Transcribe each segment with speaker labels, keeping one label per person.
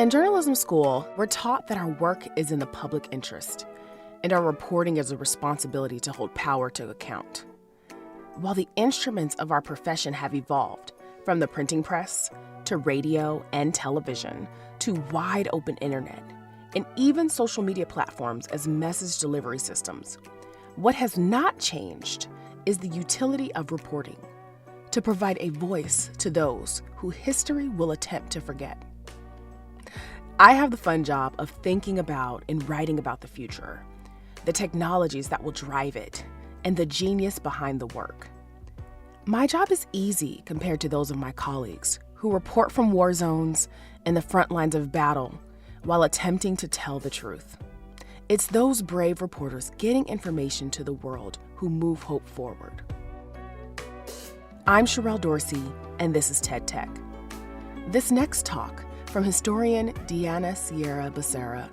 Speaker 1: In journalism school, we're taught that our work is in the public interest, and our reporting is a responsibility to hold power to account. While the instruments of our profession have evolved, from the printing press to radio and television to wide open internet, and even social media platforms as message delivery systems, what has not changed is the utility of reporting, to provide a voice to those who history will attempt to forget. I have the fun job of thinking about and writing about the future, the technologies that will drive it, and the genius behind the work. My job is easy compared to those of my colleagues who report from war zones and the front lines of battle while attempting to tell the truth. It's those brave reporters getting information to the world who move hope forward. I'm Sherrell Dorsey, and this is TED Tech. This next talk from historian Sierra Becerra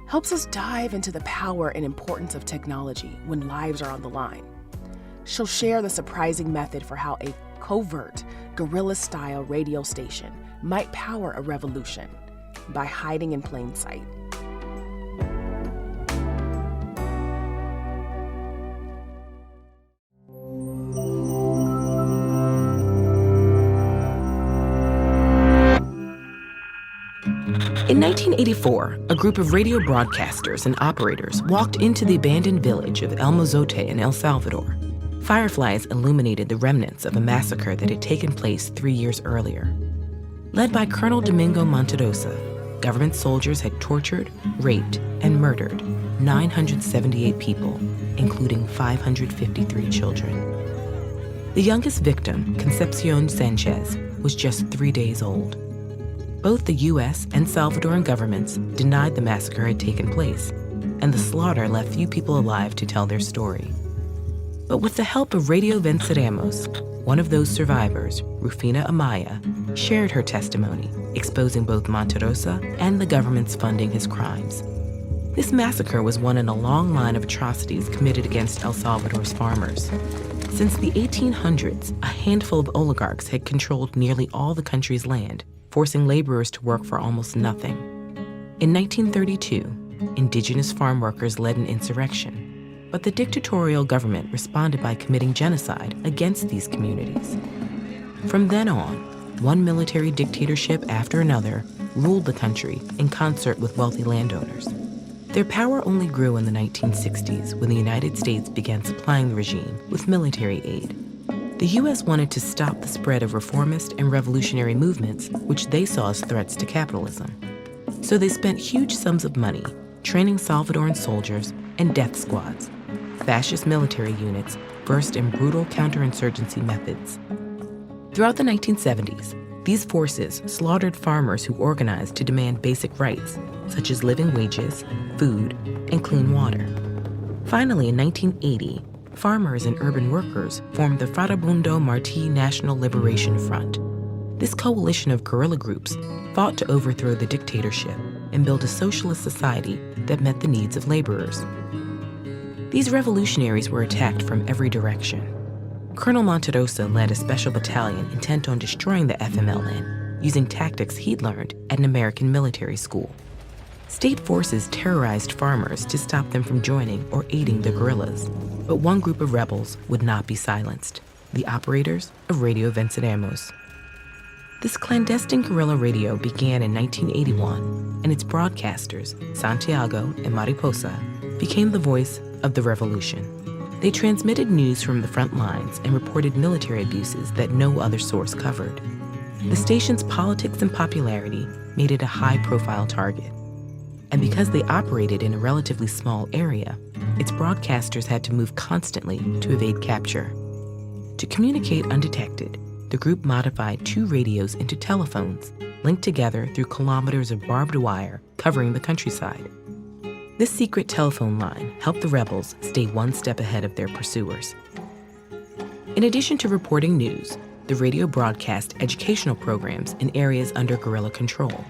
Speaker 1: helps us dive into the power and importance of technology when lives are on the line. She'll share the surprising method for how a covert, guerrilla-style radio station might power a revolution by hiding in plain sight.
Speaker 2: In 1984, a group of radio broadcasters and operators walked into the abandoned village of El Mozote in El Salvador. Fireflies illuminated the remnants of a massacre that had taken place 3 years earlier. Led by Colonel Domingo Monterosa, government soldiers had tortured, raped, and murdered 978 people, including 553 children. The youngest victim, Concepcion Sanchez, was just 3 days old. Both the U.S. and Salvadoran governments denied the massacre had taken place, and the slaughter left few people alive to tell their story. But with the help of Radio Venceremos, one of those survivors, Rufina Amaya, shared her testimony, exposing both Monterosa and the government's funding his crimes. This massacre was one in a long line of atrocities committed against El Salvador's farmers. Since the 1800s, a handful of oligarchs had controlled nearly all the country's land, forcing laborers to work for almost nothing. In 1932, indigenous farm workers led an insurrection, but the dictatorial government responded by committing genocide against these communities. From then on, one military dictatorship after another ruled the country in concert with wealthy landowners. Their power only grew in the 1960s when the United States began supplying the regime with military aid. The U.S. wanted to stop the spread of reformist and revolutionary movements, which they saw as threats to capitalism. So they spent huge sums of money training Salvadoran soldiers and death squads, fascist military units versed in brutal counterinsurgency methods. Throughout the 1970s, these forces slaughtered farmers who organized to demand basic rights, such as living wages, food, and clean water. Finally, in 1980, farmers and urban workers formed the Farabundo Martí National Liberation Front. This coalition of guerrilla groups fought to overthrow the dictatorship and build a socialist society that met the needs of laborers. These revolutionaries were attacked from every direction. Colonel Monterosa led a special battalion intent on destroying the FMLN, using tactics he'd learned at an American military school. State forces terrorized farmers to stop them from joining or aiding the guerrillas. But one group of rebels would not be silenced, the operators of Radio Venceremos. This clandestine guerrilla radio began in 1981, and its broadcasters, Santiago and Mariposa, became the voice of the revolution. They transmitted news from the front lines and reported military abuses that no other source covered. The station's politics and popularity made it a high-profile target. And because they operated in a relatively small area, its broadcasters had to move constantly to evade capture. To communicate undetected, the group modified 2 radios into telephones, linked together through kilometers of barbed wire covering the countryside. This secret telephone line helped the rebels stay one step ahead of their pursuers. In addition to reporting news, the radio broadcast educational programs in areas under guerrilla control.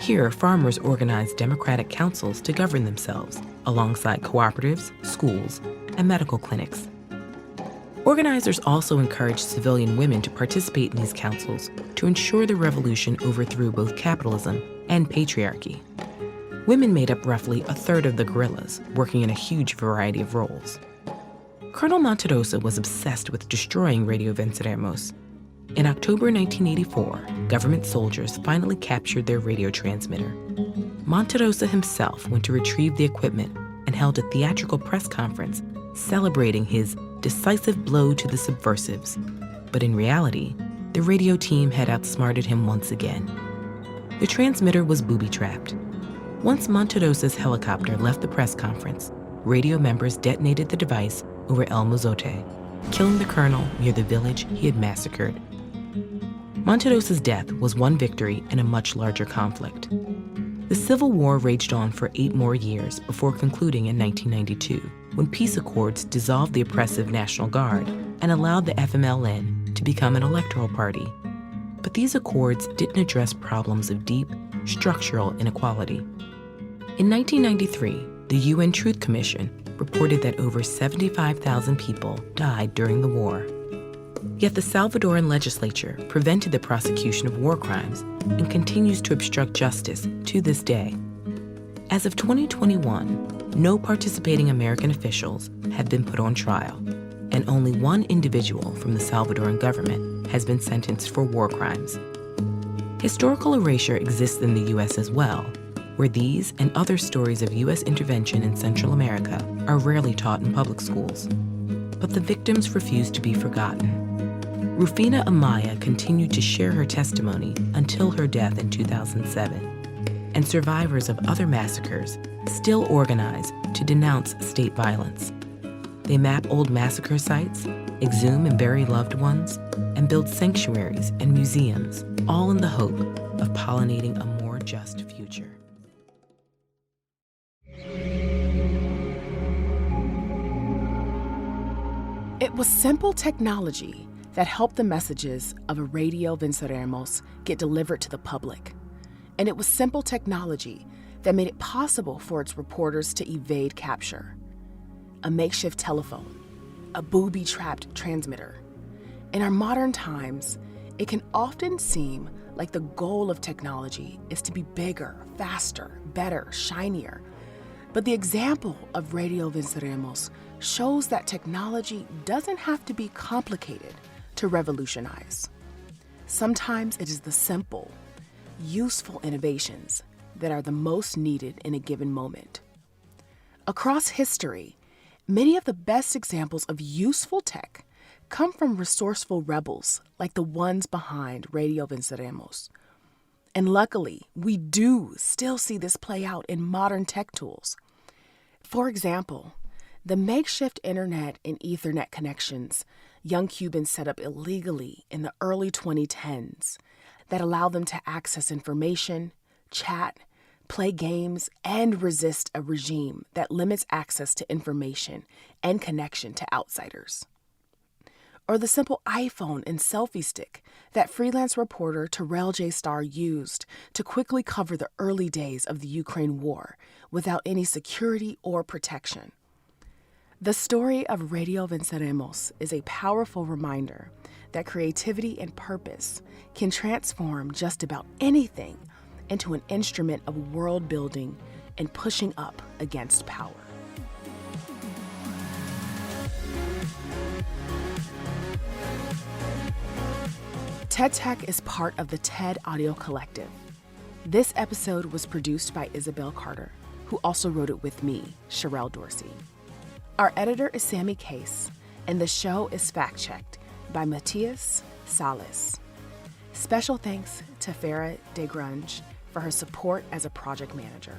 Speaker 2: Here, farmers organized democratic councils to govern themselves, alongside cooperatives, schools, and medical clinics. Organizers also encouraged civilian women to participate in these councils to ensure the revolution overthrew both capitalism and patriarchy. Women made up roughly a third of the guerrillas, working in a huge variety of roles. Colonel Monterosa was obsessed with destroying Radio Venceremos. In October 1984, government soldiers finally captured their radio transmitter. Monterosa himself went to retrieve the equipment and held a theatrical press conference celebrating his decisive blow to the subversives. But in reality, the radio team had outsmarted him once again. The transmitter was booby-trapped. Once Monterosa's helicopter left the press conference, radio members detonated the device over El Mozote, killing the colonel near the village he had massacred. Monterosa's death was one victory in a much larger conflict. The Civil War raged on for 8 more years before concluding in 1992, when peace accords dissolved the oppressive National Guard and allowed the FMLN to become an electoral party. But these accords didn't address problems of deep, structural inequality. In 1993, the UN Truth Commission reported that over 75,000 people died during the war. Yet the Salvadoran legislature prevented the prosecution of war crimes and continues to obstruct justice to this day. As of 2021, no participating American officials have been put on trial, and only one individual from the Salvadoran government has been sentenced for war crimes. Historical erasure exists in the U.S. as well, where these and other stories of U.S. intervention in Central America are rarely taught in public schools. But the victims refuse to be forgotten. Rufina Amaya continued to share her testimony until her death in 2007, and survivors of other massacres still organize to denounce state violence. They map old massacre sites, exhume and bury loved ones, and build sanctuaries and museums, all in the hope of pollinating a more just future.
Speaker 1: It was simple technology that helped the messages of Radio Venceremos get delivered to the public. And it was simple technology that made it possible for its reporters to evade capture. A makeshift telephone, a booby-trapped transmitter. In our modern times, it can often seem like the goal of technology is to be bigger, faster, better, shinier. But the example of Radio Venceremos shows that technology doesn't have to be complicated to revolutionize. Sometimes it is the simple, useful innovations that are the most needed in a given moment. Across history, many of the best examples of useful tech come from resourceful rebels like the ones behind Radio Venceremos. And luckily, we do still see this play out in modern tech tools. For example, the makeshift internet and Ethernet connections young Cubans set up illegally in the early 2010s that allow them to access information, chat, play games, and resist a regime that limits access to information and connection to outsiders. Or the simple iPhone and selfie stick that freelance reporter Terrell J. Starr used to quickly cover the early days of the Ukraine war without any security or protection. The story of Radio Venceremos is a powerful reminder that creativity and purpose can transform just about anything into an instrument of world building and pushing up against power. TED Tech is part of the TED Audio Collective. This episode was produced by Isabel Carter, who also wrote it with me, Sherrell Dorsey. Our editor is Sammy Case, and the show is fact-checked by Matthias Salas. Special thanks to Farah DeGrunge for her support as a project manager.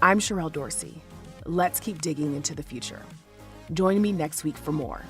Speaker 1: I'm Sherrell Dorsey. Let's keep digging into the future. Join me next week for more.